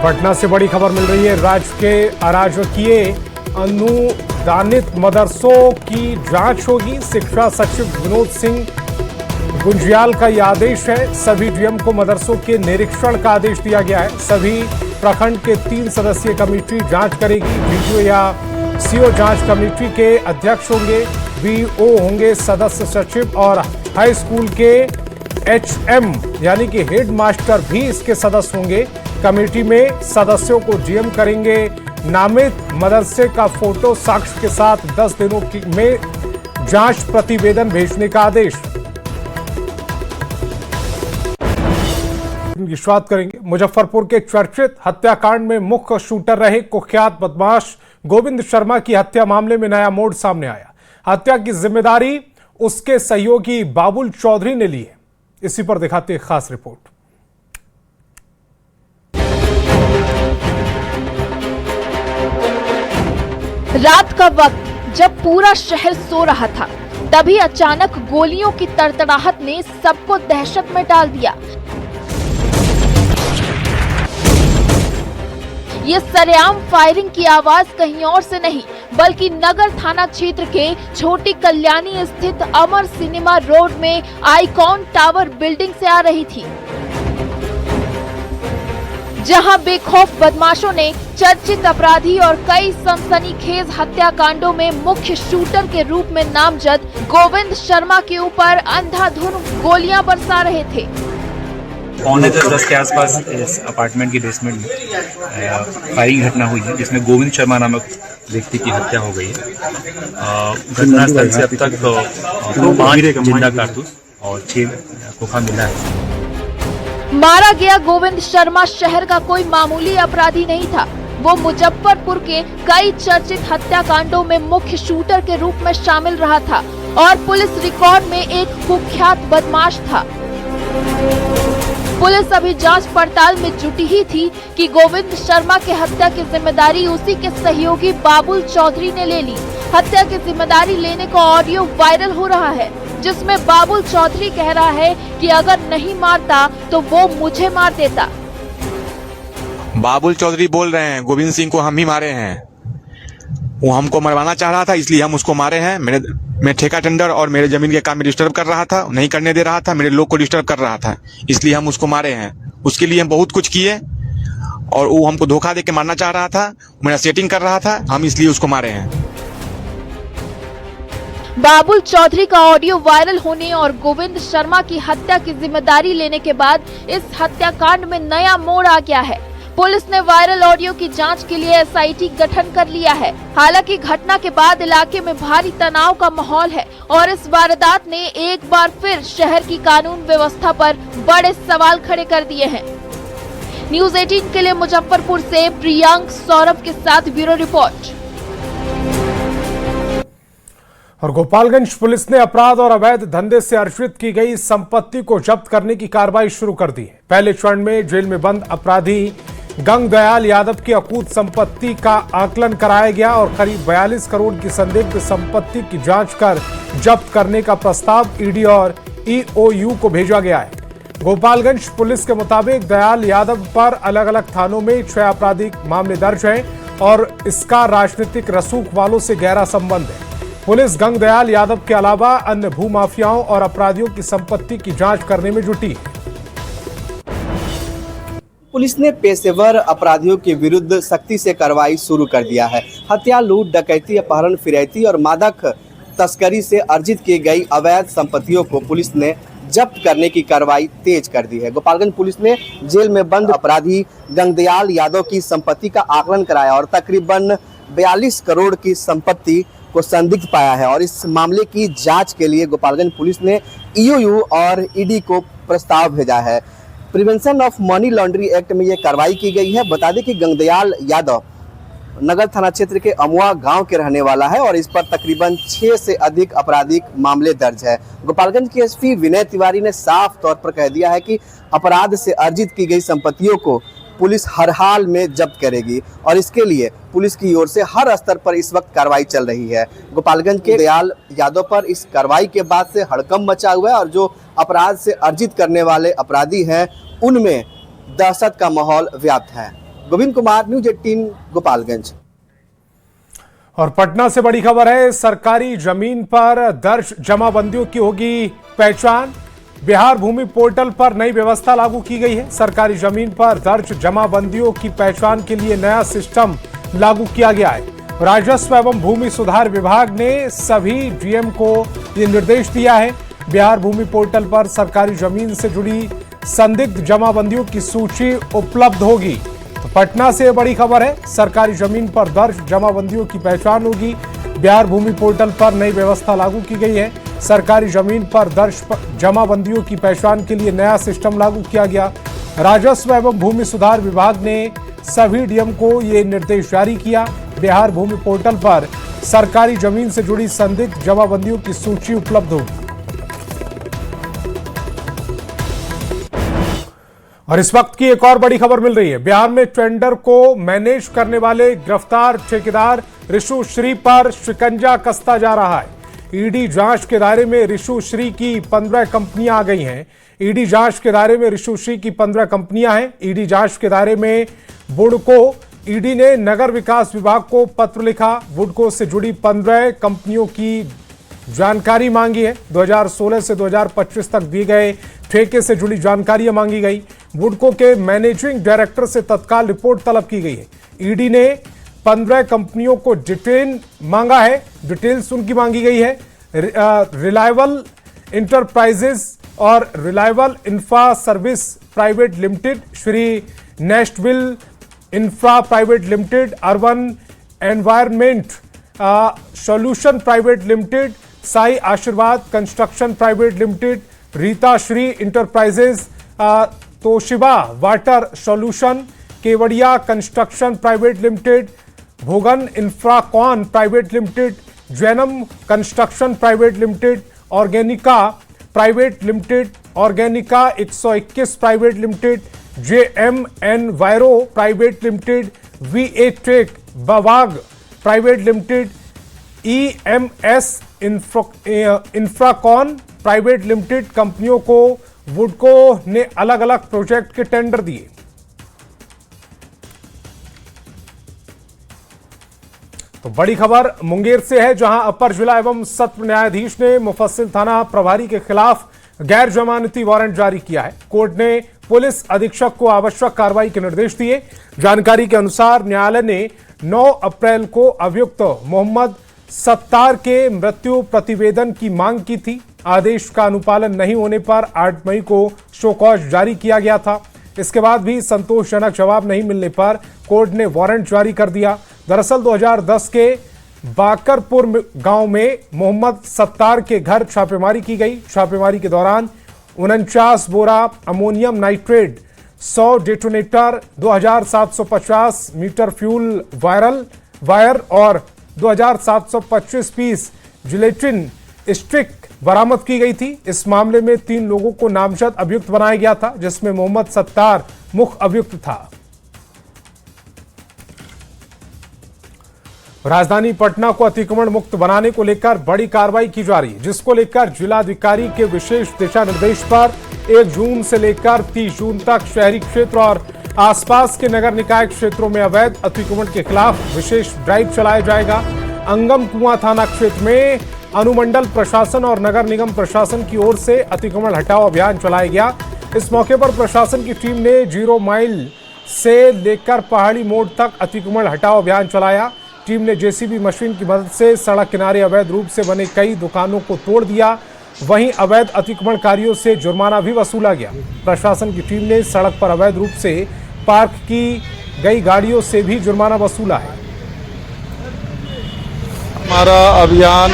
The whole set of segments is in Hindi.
पटना से बड़ी खबर मिल रही है। राज्य के अराजकीय अनुदानित मदरसों की जांच होगी। शिक्षा सचिव विनोद सिंह गुंजियाल का यह आदेश है। सभी डीएम को मदरसों के निरीक्षण का आदेश दिया गया है। सभी प्रखंड के 3 सदस्यीय कमेटी जांच करेगी। वीडियो या सीओ जांच कमेटी के अध्यक्ष होंगे। वीओ होंगे सदस्य सचिव और हाई स्कूल के एचएम यानी कि हेड मास्टर भी इसके सदस्य होंगे। कमेटी में सदस्यों को डीएम करेंगे नामित। मदरसे का फोटो साक्ष्य के साथ 10 दिनों में जांच प्रतिवेदन भेजने का आदेश। की शुरुआत करेंगे। मुजफ्फरपुर के चर्चित हत्याकांड में मुख्य शूटर रहे कुख्यात बदमाश गोविंद शर्मा की हत्या मामले में नया मोड़ सामने आया। हत्या की जिम्मेदारी उसके सहयोगी बाबुल चौधरी ने ली है। इसी पर दिखाते हैं खास रिपोर्ट। रात का वक्त जब पूरा शहर सो रहा था, तभी अचानक गोलियों की तड़तड़ाहट ने सबको दहशत में डाल दिया। ये सरेआम फायरिंग की आवाज कहीं और से नहीं बल्कि नगर थाना क्षेत्र के छोटी कल्याणी स्थित अमर सिनेमा रोड में आइकॉन टावर बिल्डिंग से आ रही थी, जहां बेखौफ बदमाशों ने चर्चित अपराधी और कई सनसनीखेज हत्याकांडों में मुख्य शूटर के रूप में नामजद गोविंद शर्मा के ऊपर अंधाधुंध गोलियां बरसा रहे थे। 9:10 के आसपास इस अपार्टमेंट की बेसमेंट में फायरिंग घटना हुई है, जिसमें गोविंद शर्मा नामक व्यक्ति की हत्या हो गई है। घटनास्थल से अब तक 5 जिंदा कारतूस और 6 खोखा मिला है। मारा गया गोविंद शर्मा शहर का कोई मामूली अपराधी नहीं था। वो मुजफ्फरपुर के कई चर्चित हत्याकांडों में मुख्य शूटर के रूप में शामिल रहा था और पुलिस रिकॉर्ड में एक कुख्यात बदमाश था। पुलिस अभी जांच पड़ताल में जुटी ही थी कि गोविंद शर्मा के हत्या की जिम्मेदारी उसी के सहयोगी बाबुल चौधरी ने ले ली। हत्या की जिम्मेदारी लेने का ऑडियो वायरल हो रहा है, जिसमें बाबुल चौधरी कह रहा है कि अगर नहीं मारता तो वो मुझे मार देता। बाबुल चौधरी बोल रहे हैं गोविंद सिंह को हम ही मारे हैं। वो हमको मरवाना चाह रहा था, इसलिए हम उसको मारे हैं। मैं ठेका टेंडर और मेरे जमीन के काम में डिस्टर्ब कर रहा था, नहीं करने दे रहा था, मेरे लोग को डिस्टर्ब कर रहा था, इसलिए हम उसको मारे हैं। उसके लिए हम बहुत कुछ किए और वो हमको धोखा दे के मारना चाह रहा था, मेरा सेटिंग कर रहा था, हम इसलिए उसको मारे हैं। बाबुल चौधरी का ऑडियो वायरल होने और गोविंद शर्मा की हत्या की जिम्मेदारी लेने के बाद इस हत्याकांड में नया मोड़ आ गया है। पुलिस ने वायरल ऑडियो की जांच के लिए एसआईटी गठन कर लिया है। हालांकि घटना के बाद इलाके में भारी तनाव का माहौल है और इस वारदात ने एक बार फिर शहर की कानून व्यवस्था पर बड़े सवाल खड़े कर दिए हैं। न्यूज़ 18 के लिए मुजफ्फरपुर से प्रियांक सौरभ के साथ ब्यूरो रिपोर्ट। और गोपालगंज पुलिस ने अपराध और अवैध धंधे से अर्जित की गई संपत्ति को जब्त करने की कार्रवाई शुरू कर दी है। पहले चरण में जेल में बंद अपराधी गंगदयाल यादव की अकूत संपत्ति का आकलन कराया गया और करीब 42 करोड़ की संदिग्ध संपत्ति की जांच कर जब्त करने का प्रस्ताव ईडी और ईओयू को भेजा गया है। गोपालगंज पुलिस के मुताबिक दयाल यादव पर अलग अलग थानों में 6 आपराधिक मामले दर्ज हैं और इसका राजनीतिक रसूख वालों से गहरा संबंध है। पुलिस गंगदयाल यादव के अलावा अन्य भूमाफियाओं और अपराधियों की संपत्ति की जांच करने में जुटी है। पुलिस ने पेशेवर अपराधियों के विरुद्ध सख्ती से कार्रवाई शुरू कर दिया है। हत्या, लूट, डकैती, अपहरण, फिरैती और मादक तस्करी से अर्जित की गई अवैध संपत्तियों को पुलिस ने जब्त करने की कार्रवाई तेज कर दी है। गोपालगंज पुलिस ने जेल में बंद अपराधी गंगदयाल यादव की संपत्ति का आकलन कराया और तकरीबन 42 करोड़ की संपत्ति को संदिग्ध पाया है और इस मामले की जांच के लिए गोपालगंज पुलिस ने ईओयू और ईडी को प्रस्ताव भेजा है। Prevention of money laundry act में ये कार्रवाई की गई है। बता दें कि गंगदयाल यादव नगर थाना क्षेत्र के अमुआ गांव के रहने वाला है और इस पर तकरीबन 6 से अधिक आपराधिक मामले दर्ज है। गोपालगंज के एसपी विनय तिवारी ने साफ तौर पर कह दिया है कि अपराध से अर्जित की गई संपत्तियों को पुलिस हर हाल में जब्त करेगी और इसके लिए पुलिस की ओर से हर स्तर पर इस वक्त कार्रवाई चल रही है। गोपालगंज के दयाल यादव पर इस कार्रवाई के बाद से हड़कंप मचा हुआ है और जो अपराध से अर्जित करने वाले अपराधी हैं उनमें दहशत का माहौल व्याप्त है। गोविंद कुमार, न्यूज 18 गोपालगंज। और पटना से बड़ी खबर है, सरकारी जमीन पर दर्ज जमाबंदियों की होगी पहचान। बिहार भूमि पोर्टल पर नई व्यवस्था लागू की गई है। सरकारी जमीन पर दर्ज जमाबंदियों की पहचान के लिए नया सिस्टम लागू किया गया है। राजस्व एवं भूमि सुधार विभाग ने सभी डीएम को ये निर्देश दिया है। बिहार भूमि पोर्टल पर सरकारी जमीन से जुड़ी संदिग्ध जमाबंदियों की सूची उपलब्ध होगी। तो पटना से बड़ी खबर है, सरकारी जमीन पर दर्ज जमाबंदियों की पहचान होगी। बिहार भूमि पोर्टल पर नई व्यवस्था लागू की गई है। सरकारी जमीन पर दर्ज जमाबंदियों की पहचान के लिए नया सिस्टम लागू किया गया। राजस्व एवं भूमि सुधार विभाग ने सभी डीएम को ये निर्देश जारी किया। बिहार भूमि पोर्टल पर सरकारी जमीन से जुड़ी संदिग्ध जमाबंदियों की सूची उपलब्ध होगी। और इस वक्त की एक और बड़ी खबर मिल रही है, बिहार में टेंडर को मैनेज करने वाले गिरफ्तार ठेकेदार रिशु श्री पर शिकंजा कसता जा रहा है। ईडी जांच के दायरे में रिशु श्री की 15 कंपनियां आ गई हैं। ईडी जांच के दायरे में रिशु श्री की 15 कंपनियां हैं। ईडी जांच के दायरे में बुडको, ईडी ने नगर विकास विभाग को पत्र लिखा। बुडको से जुड़ी 15 कंपनियों की जानकारी मांगी है। 2016 से 2025 तक दिए गए ठेके से जुड़ी जानकारियां मांगी गई। बुडको के मैनेजिंग डायरेक्टर से तत्काल रिपोर्ट तलब की गई है। ईडी ने 15 कंपनियों को डिटेल मांगा है, डिटेल्स उनकी मांगी गई है। रिलायबल इंटरप्राइजेस और reliable infra service private limited, Shri Nashville infra private limited, urban environment solution private limited, Sai Aashirwad construction private limited, Rita Shri enterprises, Toshiba water solution, Kevadia construction private limited, Bhogan infracon private limited, Jainam construction private limited, organica private limited, organica 121 private limited, JMN viro private limited, VA tech Wabag private limited, EMS infracon private limited कंपनियों को वुडको ने अलग अलग प्रोजेक्ट के टेंडर दिए। तो बड़ी खबर मुंगेर से है, जहां अपर जिला एवं सत्र न्यायाधीश ने मुफस्सिल थाना प्रभारी के खिलाफ गैर जमानती वारंट जारी किया है। कोर्ट ने पुलिस अधीक्षक को आवश्यक कार्रवाई के निर्देश दिए। जानकारी के अनुसार न्यायालय ने 9 अप्रैल को अभियुक्त मोहम्मद सत्तार के मृत्यु प्रतिवेदन की मांग की थी। आदेश का अनुपालन नहीं होने पर 8 मई को शो कॉज जारी किया गया था। इसके बाद भी संतोषजनक जवाब नहीं मिलने पर कोर्ट ने वारंट जारी कर दिया। दरअसल 2010 के बाकरपुर गांव में मोहम्मद सत्तार के घर छापेमारी की गई। छापेमारी के दौरान 49 बोरा ammonium nitrate, 100 detonator, 2750 metre fuel wire और 2725 पीस जिलेटिन स्टिक बरामद की गई थी। इस मामले में 3 लोगों को नामजद अभियुक्त बनाया गया था, जिसमें मोहम्मद सत्तार मुख्य अभियुक्त था। राजधानी पटना को अतिक्रमण मुक्त बनाने को लेकर बड़ी कार्रवाई की जा रही है, जिसको लेकर जिलाधिकारी के विशेष दिशा निर्देश पर 1 जून से लेकर 30 जून तक शहरी क्षेत्र और आसपास के नगर निकाय क्षेत्रों में अवैध अतिक्रमण के खिलाफ विशेष ड्राइव चलाया जाएगा। अंगम कुआं थाना क्षेत्र में अनुमंडल प्रशासन और नगर निगम प्रशासन की ओर से अतिक्रमण हटाओ अभियान चलाया गया। इस मौके पर प्रशासन की टीम ने 0 माइल से लेकर पहाड़ी मोड़ तक अतिक्रमण हटाओ अभियान चलाया। टीम ने जेसीबी मशीन की मदद से सड़क किनारे अवैध रूप से बने कई दुकानों को तोड़ दिया। वहीं अवैध अतिक्रमणकारियों से जुर्माना भी वसूला गया। प्रशासन की टीम ने सड़क पर अवैध रूप से पार्क की गई गाड़ियों से भी जुर्माना वसूला है। हमारा अभियान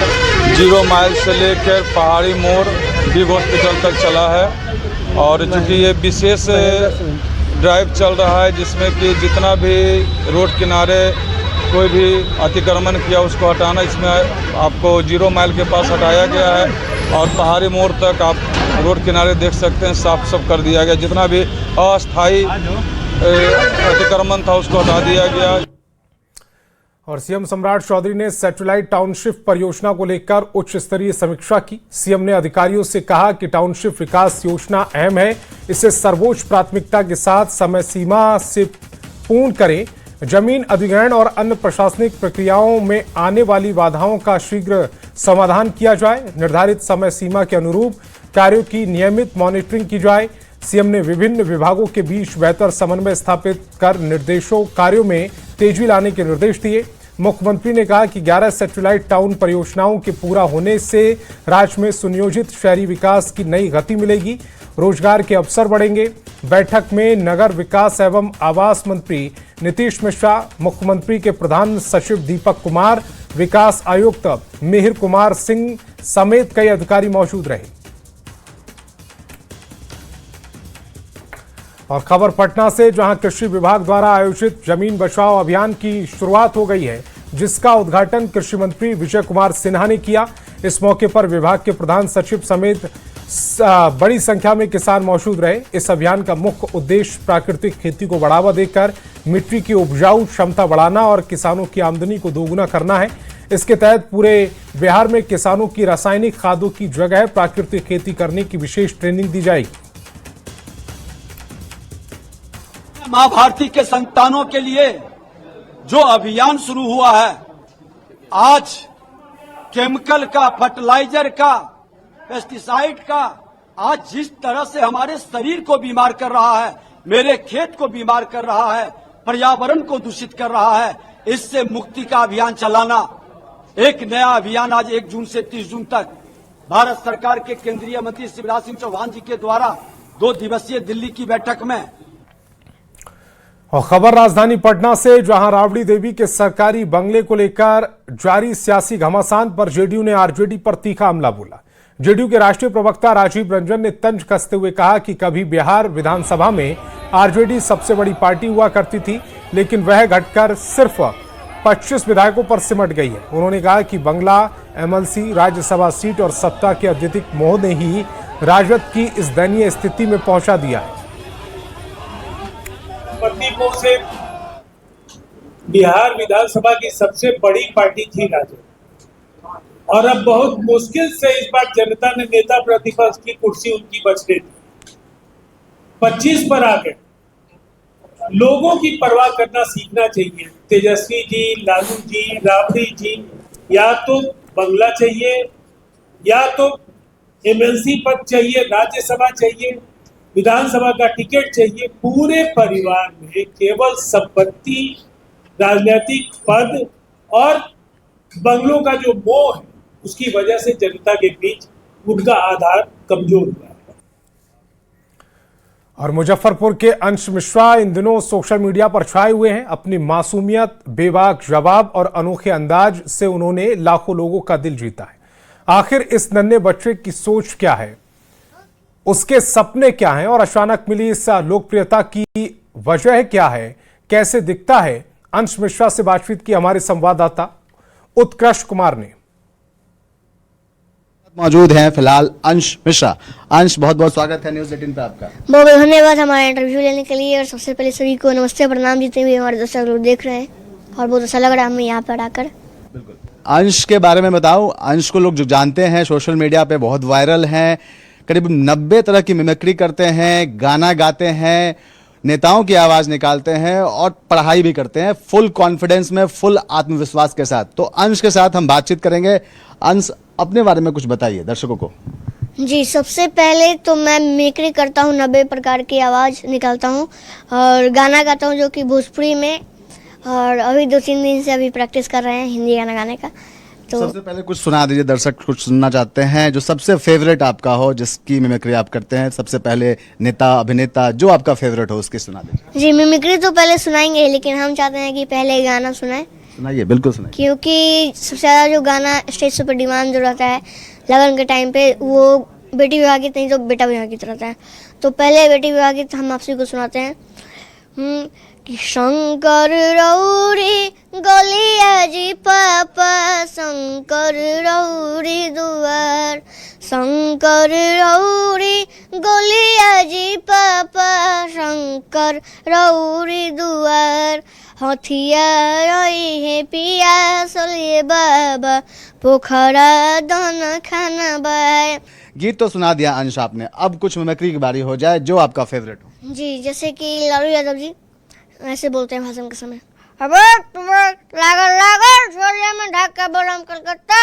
0 माइल से लेकर पहाड़ी मोड़ बिग हॉस्पिटल तक चला है और चूँकि ये विशेष ड्राइव चल रहा है, जिसमें कि जितना भी रोड किनारे कोई भी अतिक्रमण किया उसको हटाना, इसमें आपको 0 माइल के पास हटाया गया है और पहाड़ी मोड़ तक आप रोड किनारे देख सकते हैं साफ कर दिया गया। जितना भी अस्थायी अतिक्रमण था उसको हटा दिया गया। और सीएम सम्राट चौधरी ने सैटेलाइट टाउनशिप परियोजना को लेकर उच्च स्तरीय समीक्षा की। सीएम ने अधिकारियों से कहा कि टाउनशिप विकास योजना अहम है, इसे सर्वोच्च प्राथमिकता के साथ समय सीमा से पूर्ण करें। जमीन अधिग्रहण और अन्य प्रशासनिक प्रक्रियाओं में आने वाली बाधाओं का शीघ्र समाधान किया जाए। निर्धारित समय सीमा के अनुरूप कार्यों की नियमित मॉनिटरिंग की जाए। सीएम ने विभिन्न विभागों के बीच बेहतर समन्वय स्थापित कर निर्देशों कार्यों में तेजी लाने के निर्देश दिए। मुख्यमंत्री ने कहा कि 11 सैटेलाइट टाउन परियोजनाओं के पूरा होने से राज्य में सुनियोजित शहरी विकास की नई गति मिलेगी, रोजगार के अवसर बढ़ेंगे। बैठक में नगर विकास एवं आवास मंत्री नीतीश मिश्रा, मुख्यमंत्री के प्रधान सचिव दीपक कुमार, विकास आयुक्त मिहिर कुमार सिंह समेत कई अधिकारी मौजूद रहे। और खबर पटना से, जहां कृषि विभाग द्वारा आयोजित जमीन बचाओ अभियान की शुरुआत हो गई है, जिसका उद्घाटन कृषि मंत्री विजय कुमार सिन्हा ने किया। इस मौके पर विभाग के प्रधान सचिव समेत बड़ी संख्या में किसान मौजूद रहे। इस अभियान का मुख्य उद्देश्य प्राकृतिक खेती को बढ़ावा देकर मिट्टी की उपजाऊ क्षमता बढ़ाना और किसानों की आमदनी को दोगुना करना है। इसके तहत पूरे बिहार में किसानों की रासायनिक खादों की जगह प्राकृतिक खेती करने की विशेष ट्रेनिंग दी जाएगी। मां भारती के संतानों के लिए जो अभियान शुरू हुआ है, आज केमिकल का, फर्टिलाइजर का, पेस्टिसाइड का, आज जिस तरह से हमारे शरीर को बीमार कर रहा है, मेरे खेत को बीमार कर रहा है, पर्यावरण को दूषित कर रहा है, इससे मुक्ति का अभियान चलाना एक नया अभियान आज 1 जून से 30 जून तक भारत सरकार के केंद्रीय मंत्री शिवराज सिंह चौहान जी के द्वारा 2 दिवसीय दिल्ली की बैठक में। और खबर राजधानी पटना से, जहां राबड़ी देवी के सरकारी बंगले को लेकर जारी सियासी घमासान पर जेडीयू ने आरजेडी पर तीखा हमला बोला। जेडीयू के राष्ट्रीय प्रवक्ता राजीव रंजन ने तंज कसते हुए कहा कि कभी बिहार विधानसभा में आरजेडी सबसे बड़ी पार्टी हुआ करती थी, लेकिन वह घटकर सिर्फ 25 विधायकों पर सिमट गई है। उन्होंने कहा कि बंगला, एमएलसी, राज्यसभा सीट और सत्ता के अत्यधिक मोह ने ही राजद की इस दयनीय स्थिति में पहुंचा दिया है। प्रतिकों से बिहार विधानसभा की सबसे बड़ी पार्टी थी राजद, और अब बहुत मुश्किल से इस बार जनता ने नेता प्रतिपक्ष की कुर्सी उनकी बचने दी। 25 पर आ गए। लोगों की परवाह करना सीखना चाहिए। तेजस्वी जी, लालू जी, राबड़ी जी, या तो बंगला चाहिए, या तो एमएलसी पद चाहिए, राज्यसभा चाहिए, विधानसभा का टिकट चाहिए। पूरे परिवार में केवल संपत्ति, राजनीतिक पद और बंगलों का जो मोह है, उसकी वजह से जनता के बीच उनका आधार कमजोर हुआ है। और मुजफ्फरपुर के अंश मिश्रा इन दिनों सोशल मीडिया पर छाए हुए हैं। अपनी मासूमियत, बेबाक जवाब और अनोखे अंदाज से उन्होंने लाखों लोगों का दिल जीता है। आखिर इस नन्हे बच्चे की सोच क्या है, उसके सपने क्या हैं और अचानक मिली इस लोकप्रियता की वजह क्या है, कैसे दिखता है? अंश मिश्रा से बातचीत की हमारे संवाददाता उत्कृष्ट कुमार ने। मौजूद हैं फिलहाल अंश मिश्रा। अंश, बहुत बहुत स्वागत है न्यूज़ 18 पे आपका। बहुत बहुत धन्यवाद हमारा इंटरव्यू लेने के लिए। और सबसे पहले सभी को नमस्ते, प्रणाम, जितने भी हमारे दर्शक लोग देख रहे हैं, और बहुत अच्छा लग रहा है हमें यहाँ पर आकर। बिल्कुल। अंश के बारे में बताओ। अंश को लोग जो जानते हैं, सोशल मीडिया पे बहुत वायरल हैं, करीब 90 तरह की मिमिक्री करते हैं, गाना गाते हैं, नेताओं की आवाज निकालते हैं और पढ़ाई भी करते हैं, फुल कॉन्फिडेंस में, फुल आत्मविश्वास के साथ। तो अंश के साथ हम बातचीत करेंगे। अंश, अपने बारे में कुछ बताइए दर्शकों को। जी, सबसे पहले तो मैं मिमिक्री करता हूँ, 90 प्रकार की आवाज़ निकालता हूँ, और गाना गाता हूँ जो कि भोजपुरी में, और अभी 2-3 दिन से अभी प्रैक्टिस कर रहे हैं हिंदी गाना गाने का। तो सबसे पहले कुछ सुना दीजिए, दर्शक कुछ सुनना चाहते हैं जो सबसे फेवरेट आपका हो, जिसकी मिमिक्री आप करते हैं। सबसे पहले नेता, अभिनेता जो आपका फेवरेट हो, उसकी सुना दीजिए। जी, मिमिक्री तो पहले सुनाएंगे, लेकिन हम चाहते हैं कि पहले गाना सुनाएं। सुनाइए, बिल्कुल सुनाइए। क्योंकि सबसे ज़्यादा जो गाना स्टेज पर डिमांड जो रहता है लगन के टाइम पे, वो बेटी विवाह गीत नहीं तो बेटा विवाह गीत रहता है। तो पहले बेटी विवाह गीत हम आपसी को सुनाते हैं कि शंकर रौरी गोलिया जी पापा, शंकर रौरी दुआर, शंकर रौरी गोलिया जी पापा, शंकर रौरी दुआर, हथिया रही है पिया सोलिए बाबा, पोखरा दाना खाना बाय। गीत तो सुना दिया अंश आपने, अब कुछ मिमिक्री की बारी हो जाए जो आपका फेवरेट हो। जी, जैसे कि लालू यादव जी, ऐसे बोलते हैं भाषण के समय। अबे तुम्हें लागल लागल छोले में ढाका बोलम कलकत्ता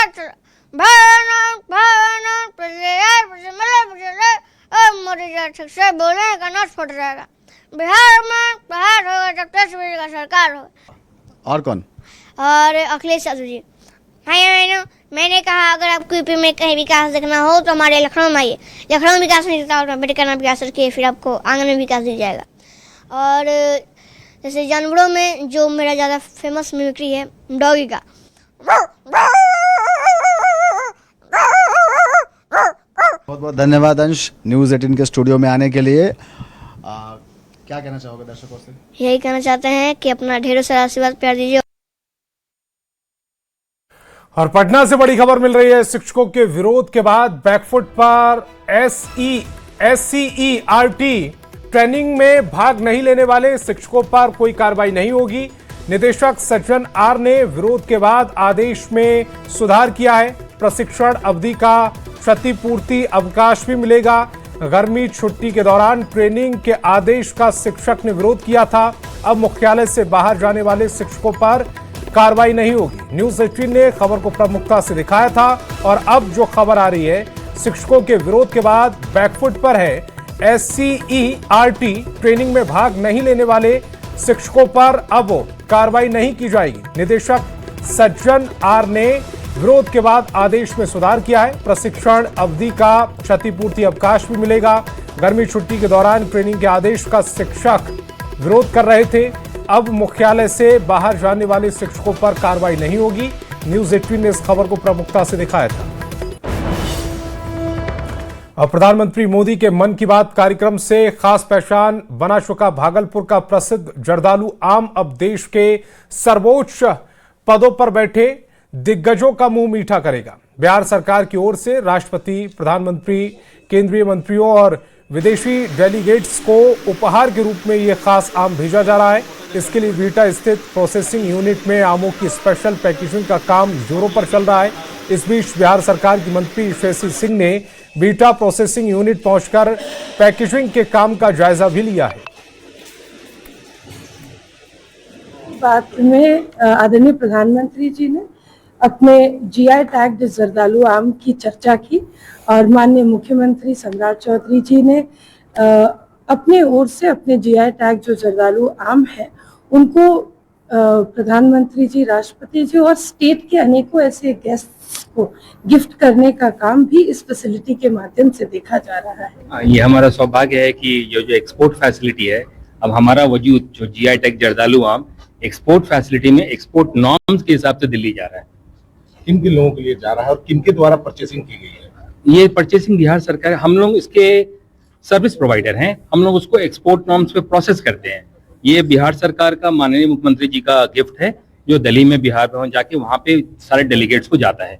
मोदी जी ठीक से बोले का नोट फट जाएगा। बिहार में बाहर होगा जब 10 बजे का सरकार होगा। और कौन? और अखिलेश यादव जी। मैंने कहा अगर आपको यूपी में कहीं विकास देखना हो तो हमारे लखनऊ में आइए। लखनऊ में विकास नहीं दिखता बेटे का नाम विकास रखिए, फिर आपको आंगन में विकास दिख जाएगा। और जैसे जानवरों में जो मेरा ज़्यादा फेमस मिमिक्री है डॉगी का। बहुत बहुत धन्यवाद अंश न्यूज़ 18 के स्टूडियो में आने के लिए। क्या कहना चाहोगे दर्शकों से? यही कहना चाहते हैं कि अपना ढेरों सारा आशीर्वाद प्यार दीजिए। और पटना से बड़ी खबर मिल रही है। शिक्षकों के विरोध के बाद बैकफुट पर SCERT ट्रेनिंग में भाग नहीं लेने वाले शिक्षकों पर कोई कार्रवाई नहीं होगी। निदेशक सज्जन आर ने विरोध के बाद आदेश में सुधार किया है। प्रशिक्षण अवधि का क्षतिपूर्ति अवकाश भी मिलेगा। गर्मी छुट्टी के दौरान ट्रेनिंग के आदेश का शिक्षक ने विरोध किया था। अब मुख्यालय से बाहर जाने वाले शिक्षकों पर कार्रवाई नहीं होगी। न्यूज़ 18 ने खबर को प्रमुखता से दिखाया था और अब जो खबर आ रही है शिक्षकों के विरोध के बाद बैकफुट पर है। SCERT ट्रेनिंग में भाग नहीं लेने वाले शिक्षकों पर अब कार्रवाई नहीं की जाएगी। निदेशक सज्जन आर ने विरोध के बाद आदेश में सुधार किया है। प्रशिक्षण अवधि का क्षतिपूर्ति अवकाश भी मिलेगा। गर्मी छुट्टी के दौरान ट्रेनिंग के आदेश का शिक्षक विरोध कर रहे थे। अब मुख्यालय से बाहर जाने वाले शिक्षकों पर कार्रवाई नहीं होगी। न्यूज़ 18 ने इस खबर को प्रमुखता से दिखाया था। और प्रधानमंत्री मोदी के मन की बात कार्यक्रम से खास पहचान बना चुका भागलपुर का प्रसिद्ध जर्दालू आम अब देश के सर्वोच्च पदों पर बैठे दिग्गजों का मुंह मीठा करेगा। बिहार सरकार की ओर से राष्ट्रपति, प्रधानमंत्री, केंद्रीय मंत्रियों और विदेशी डेलीगेट्स को उपहार के रूप में यह खास आम भेजा जा रहा है। इसके लिए बीटा स्थित प्रोसेसिंग यूनिट में आमों की स्पेशल पैकेजिंग का काम जोरों पर चल रहा है। इस बीच बिहार सरकार की मंत्री श्रेयसी सिंह ने बीटा प्रोसेसिंग यूनिट पहुंचकर पैकेजिंग के काम का जायजा भी लिया है। बात में आदरणीय प्रधानमंत्री जी ने अपने GI टैग जर्दालू आम की चर्चा की और माननीय मुख्यमंत्री सम्राट चौधरी जी ने अपने ओर से अपने GI टैग जो जर्दालू आम है उनको प्रधानमंत्री जी, राष्ट्रपति जी और स्टेट के अनेकों ऐसे गेस्ट्स को गिफ्ट करने का काम भी इस फैसिलिटी के माध्यम से देखा जा रहा है। ये हमारा सौभाग्य है कि जो एक्सपोर्ट फैसिलिटी है, अब हमारा वजूद जो GI टैग जर्दालू आम एक्सपोर्ट फैसिलिटी में एक्सपोर्ट नॉर्म्स के हिसाब से दिल्ली जा रहा है। किन किन लोगों के लिए जा रहा है और किनके द्वारा परचेसिंग की गई है? ये परचेसिंग बिहार सरकार, हम लोग इसके सर्विस प्रोवाइडर हैं, हम लोग उसको एक्सपोर्ट नॉर्म्स पे प्रोसेस करते हैं। ये बिहार सरकार का माननीय मुख्यमंत्री जी का गिफ्ट है जो दिल्ली में बिहार में जाके वहां पे सारे डेलीगेट्स को जाता है।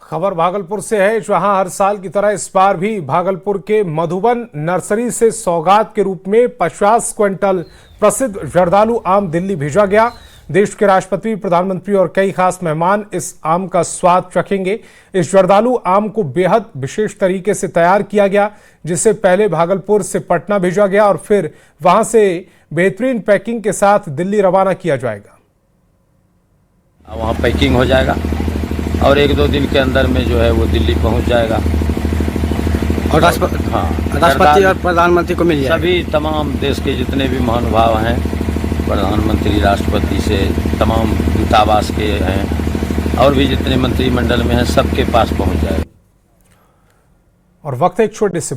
खबर भागलपुर से है, जहां हर साल की तरह इस बार भी भागलपुर के मधुबन नर्सरी से सौगात के रूप में 50 क्विंटल प्रसिद्ध जर्दालू आम दिल्ली भेजा गया। देश के राष्ट्रपति, प्रधानमंत्री और कई खास मेहमान इस आम का स्वाद चखेंगे। इस जर्दालू आम को बेहद विशेष तरीके से तैयार किया गया, जिसे पहले भागलपुर से पटना भेजा गया और फिर वहां से बेहतरीन पैकिंग के साथ दिल्ली रवाना किया जाएगा। वहाँ पैकिंग हो जाएगा और 1-2 दिन के अंदर में जो है वो दिल्ली पहुंच जाएगा और राष्ट्रपति और प्रधानमंत्री को मिल जाएगा। सभी तमाम देश के जितने भी महानुभाव हैं, प्रधानमंत्री, राष्ट्रपति से तमाम दूतावास के हैं और भी जितने मंत्रिमंडल में हैं, सबके पास पहुंच जाएगा। और वक्त एक छोटे से